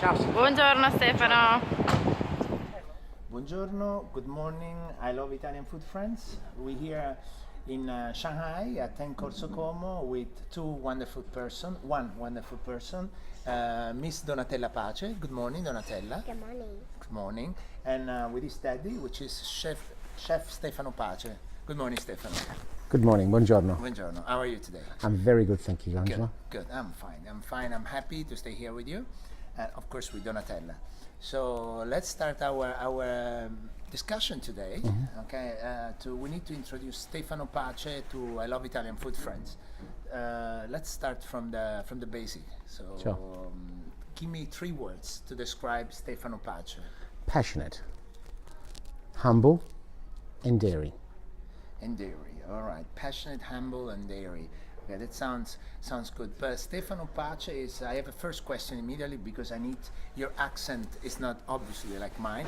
Ciao. Buongiorno Stefano. Buongiorno, good morning. I love Italian food friends. We're here in Shanghai at 10 Corso Como with one wonderful person, Miss Donatella Pace. Good morning, Donatella. Good morning. Good morning. And with his daddy, which is Chef Stefano Pace. Good morning, Stefano. Good morning, buongiorno. Buongiorno. How are you today? I'm very good, thank you, Good, Angela. good. I'm fine. I'm happy to stay here with you, and of course with Donatella. So let's start our discussion today. Okay, we need to introduce Stefano Pace to I Love Italian Food Friends. Let's start from the basic. So Sure. Give me 3 words to describe Stefano Pace. Passionate, humble, and daring. And dairy. All right, passionate, humble, and dairy. Okay, that sounds good. But Stefano Pace is. I have a first question immediately because I need your accent is not obviously like mine.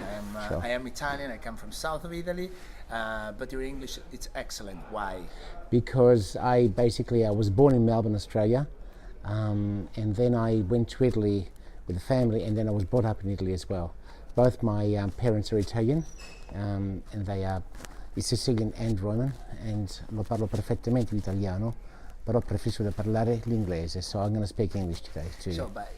Sure. I am Italian. I come from south of Italy, but your English it's excellent. Why? Because I was born in Melbourne, Australia, and then I went to Italy with the family, and then I was brought up in Italy as well. Both my parents are Italian, and they are Sicilian and Roman, and lo parlo perfettamente l'italiano, però preferisco parlare l'inglese, so I'm going to speak English today to you. So, but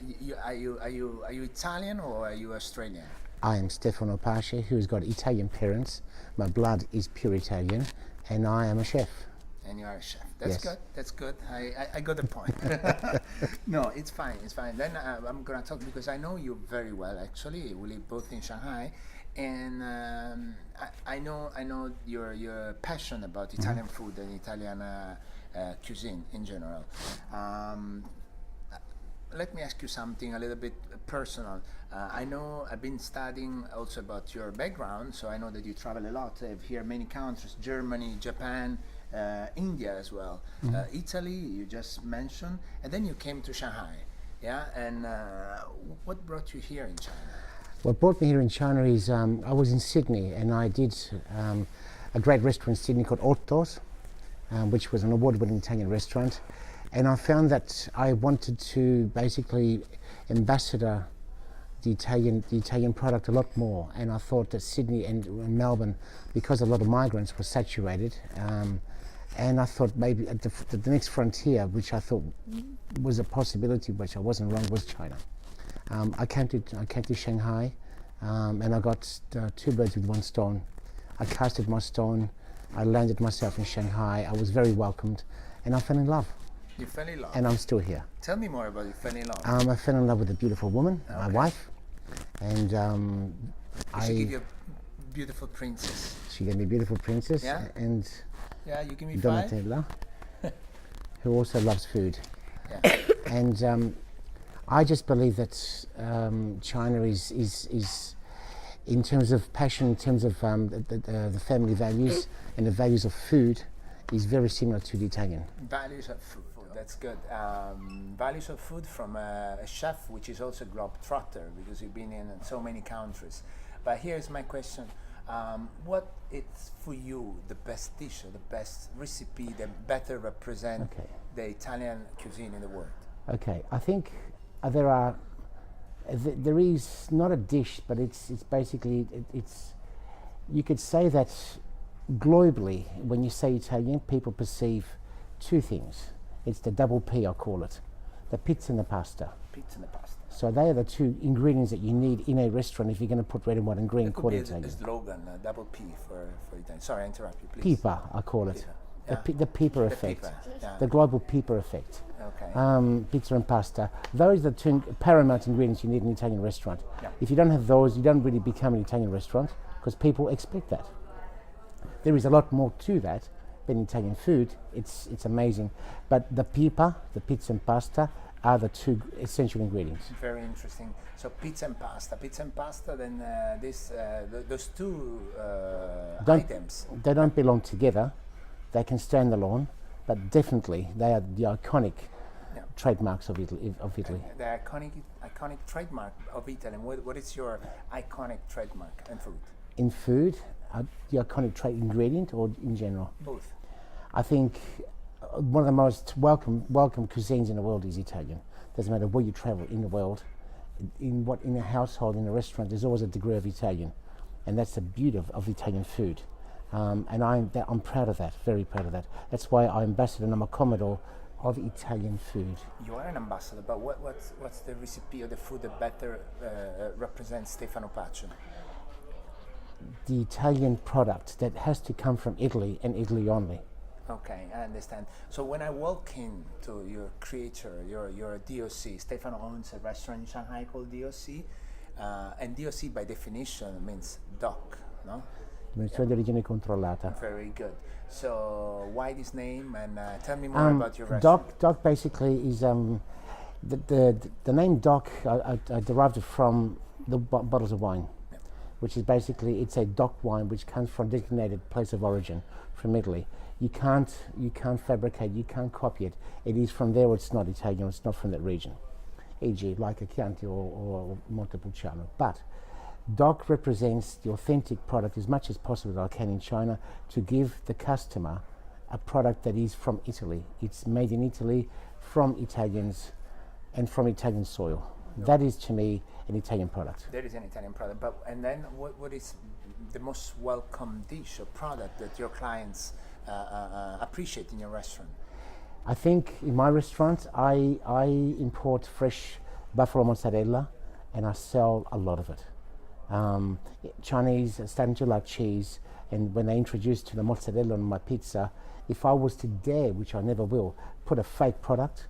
are you Italian or are you Australian? I am Stefano Pace, who's got Italian parents. My blood is pure Italian, and I am a chef. And you are a chef. That's Yes. good. That's good. I got the point. No, it's fine. It's fine. Then I'm gonna talk because I know you very well. Actually, we live both in Shanghai, and I know your passion about Italian food and Italian cuisine in general. Let me ask you something a little bit personal. I know I've been studying also about your background, so I know that you travel a lot. I've here many countries: Germany, Japan, India as well, Italy. You just mentioned, and then you came to Shanghai. Yeah, and what brought you here in China? What brought me here in China is I was in Sydney, and I did a great restaurant in Sydney called Otto's, which was an award-winning Italian restaurant. And I found that I wanted to basically ambassador the Italian product a lot more. And I thought that Sydney and Melbourne, because a lot of migrants were saturated, and I thought maybe at the next frontier, which I thought was a possibility, which I wasn't wrong, was China. I came to Shanghai, and I got 2 birds with 1 stone. I casted my stone. I landed myself in Shanghai. I was very welcomed, and I fell in love. You fell in love. And I'm still here. Tell me more about you fell in love. I fell in love with a beautiful woman, my wife, and She give you a beautiful princess. she gave me a beautiful princess, Yeah? and Yeah, you give me 5. Donatella, who also loves food. Yeah. And I just believe that China is in terms of passion, in terms of the family values and the values of food, is very similar to the Italian. Values of food. That's good. Values of food from a chef, which is also globetrotter, because you've been in so many countries. But here's my question: what is for you the best dish or the best recipe that better represent Okay. the Italian cuisine in the world? Okay, I think there is not a dish, but it's basically it's. You could say that globally, when you say Italian, people perceive 2 things. It's the double P, I call it, the pizza and the pasta. Pizza and the pasta. So they are the 2 ingredients that you need in a restaurant if you're going to put red and white and green, It could call be it a Italian. slogan, double P for Italian. Sorry, I interrupt you, please. Pipa, I call it. Pipa, The Pipa The effect. pipa, yeah. The global Pipa effect. Okay. Pizza and pasta. Those are the 2 paramount ingredients you need in an Italian restaurant. Yeah. If you don't have those, you don't really become an Italian restaurant, because people expect that. There is a lot more to that than Italian food. It's amazing. But the pipa, the pizza and pasta, are the 2 essential ingredients. Very interesting. So pizza and pasta. Pizza and pasta. Then those 2 items. They don't belong together. They can stand alone, but definitely they are the iconic Yeah. trademarks of Italy. The iconic trademark of Italy. What is your iconic trademark and food? In food, the iconic trade ingredient, or in general? Both. I think one of the most welcome cuisines in the world is Italian. Doesn't matter where you travel in the world, in a household, in a restaurant, there's always a degree of Italian, and that's the beauty of Italian food. And I'm proud of that, very proud of that. That's why I'm ambassador and I'm a commodore of Italian food. You are an ambassador, but what's the recipe or the food that better represents Stefano Paccio? The Italian product that has to come from Italy and Italy only. Okay, I understand. So when I walk into your creator, your DOC, Stefano owns a restaurant in Shanghai called DOC, and DOC by definition means DOC, no? Dimensione di origine controllata. Very good. So why this name, and tell me more about your restaurant. DOC basically is the name DOC. I derived it from the bottles of wine, which is basically, it's a DOC wine which comes from designated place of origin from Italy. You can't fabricate, you can't copy it. It is from there, it's not Italian, it's not from that region. E.g. like a Chianti or Montepulciano. But DOC represents the authentic product as much as possible that I can in China, to give the customer a product that is from Italy. It's made in Italy, from Italians and from Italian soil. That is, to me, an Italian product. There is an Italian product, and then what is the most welcome dish or product that your clients appreciate in your restaurant? I think in my restaurant, I import fresh buffalo mozzarella, and I sell a lot of it. Chinese are starting to like cheese, and when they introduced to the mozzarella on my pizza, if I was to dare, which I never will, put a fake product,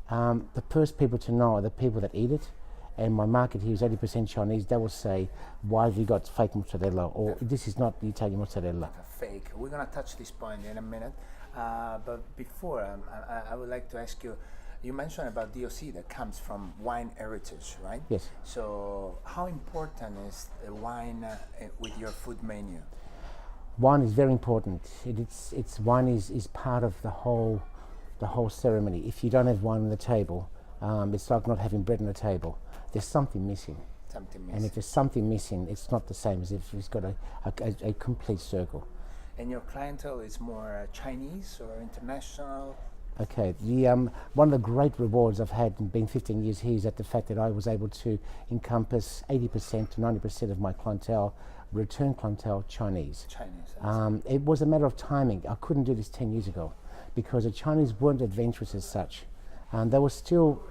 the first people to know are the people that eat it. And my market here is 80% Chinese. They will say, why have you got fake mozzarella? Or this is not the Italian mozzarella. Fake. We're going to touch this point in a minute. But before, I would like to ask you, you mentioned about DOC that comes from wine heritage, right? Yes. So how important is the wine with your food menu? Wine is very important. Wine is part of the whole ceremony. If you don't have wine on the table, it's like not having bread on the table. There's something missing. And if there's something missing, it's not the same as if it's got a complete circle. And your clientele is more Chinese or international? Okay, one of the great rewards I've had in being 15 years here is that the fact that I was able to encompass 80% to 90% of my clientele, return clientele, Chinese. It was a matter of timing. I couldn't do this 10 years ago because the Chinese weren't adventurous as such. They were still,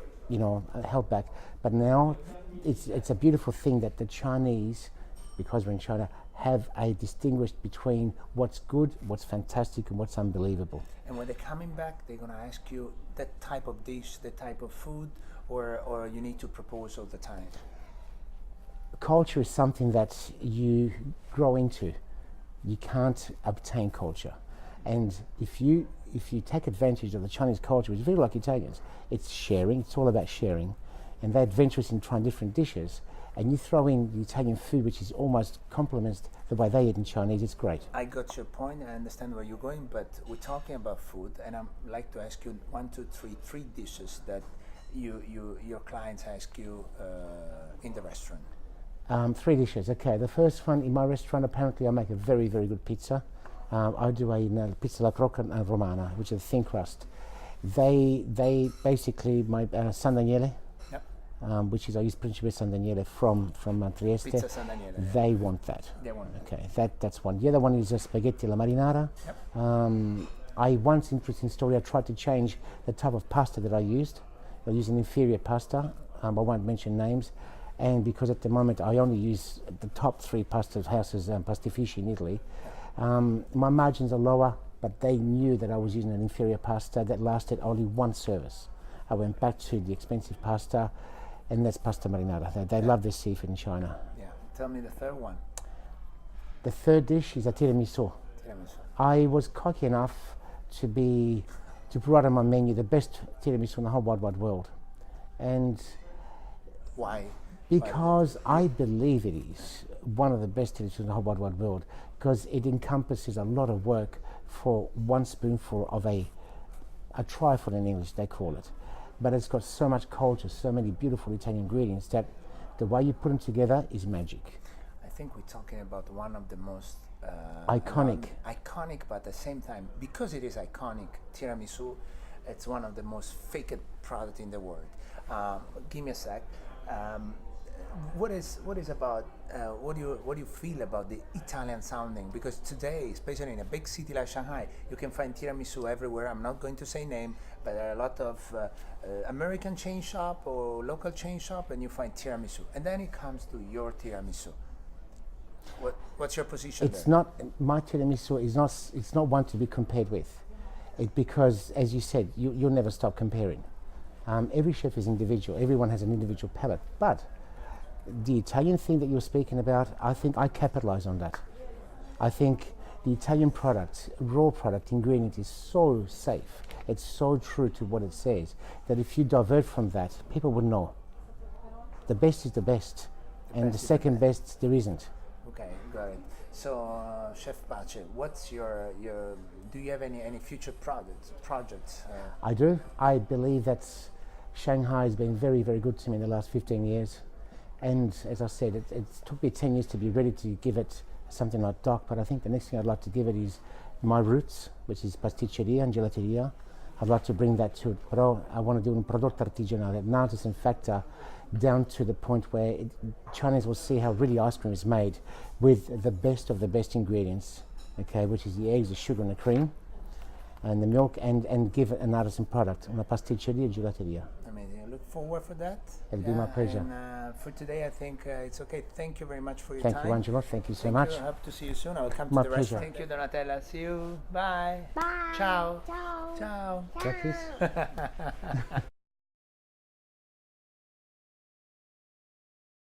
held back. But now it's a beautiful thing that the Chinese, because we're in China, have a distinguished between what's good, what's fantastic, and what's unbelievable. And when they're coming back, they're going to ask you that type of dish, that type of food, or you need to propose all the time? Culture is something that you grow into. You can't obtain culture. And if you take advantage of the Chinese culture, which is very like Italians, it's sharing, it's all about sharing, and they're adventurous in trying different dishes, and you throw in the Italian food, which is almost complements the way they eat in Chinese, it's great. I got your point, I understand where you're going, but we're talking about food, and I'd like to ask you three dishes that your clients ask you in the restaurant. 3 dishes, okay. The first one, in my restaurant, apparently I make a very, very good pizza. I do a pizza alla crocca romana, which is a thin crust. They basically, my San Daniele, which is, I use Principe San Daniele from Trieste. Pizza San Daniele. They want that. They want that. Okay, that's one. The other one is spaghetti alla marinara. Yep. I once, interesting story, I tried to change the type of pasta that I used. I used an inferior pasta. I won't mention names. And because at the moment I only use the top 3 pasta houses, pastifici in Italy, my margins are lower, but they knew that I was using an inferior pasta that lasted only 1 service. I went back to the expensive pasta, and that's pasta marinara. They love their seafood in China. Yeah. Tell me the third one. The third dish is a tiramisu. I was cocky enough to put on my menu the best tiramisu in the whole wide world. And why? Because I believe it is one of the best tiramisu in the whole wide world, because it encompasses a lot of work for 1 spoonful of a trifle in English, they call it. But it's got so much culture, so many beautiful Italian ingredients that the way you put them together is magic. I think we're talking about one of the most iconic, but at the same time, because it is iconic, tiramisu, it's one of the most faked products in the world. Give me a sec. Um, what is about what do you feel about the Italian sounding? Because today, especially in a big city like Shanghai, you can find tiramisu everywhere. I'm not going to say name, but there are a lot of American chain shop or local chain shop, and you find tiramisu. And then it comes to your tiramisu. What's your position It's there? not, my tiramisu is not, it's not one to be compared with. Because, as you said, you'll never stop comparing. Every chef is individual. Everyone has an individual palate. But the Italian thing that you're speaking about, I think I capitalize on that. I think the Italian product, raw product, ingredient is so safe. It's so true to what it says that if you divert from that, people would know. The best is the best, and the second best there isn't. Okay, got it. So, Chef Pace, what's your do you have any future projects? I do. I believe that Shanghai has been very, very good to me in the last 15 years. And as I said, it took me 10 years to be ready to give it something like Doc, but I think the next thing I'd like to give it is my roots, which is pasticceria and gelateria. I'd like to bring that to it, but I want to do un prodotto artigianale, an artisan factor, down to the point where Chinese will see how really ice cream is made with the best of the best ingredients, okay, which is the eggs, the sugar and the cream, and the milk, and give it an artisan product, una pasticceria e gelateria. Amazing. I look forward for that. It'll be my pleasure. And for today, I think it's okay. Thank you very much for your Thank time. you, Angelo. Thank you so Thank much. you. I hope to see you soon. I will come to My the restaurant. pleasure. Thank you, Donatella. See you. Bye. Bye. Ciao. Ciao. Ciao. Check this.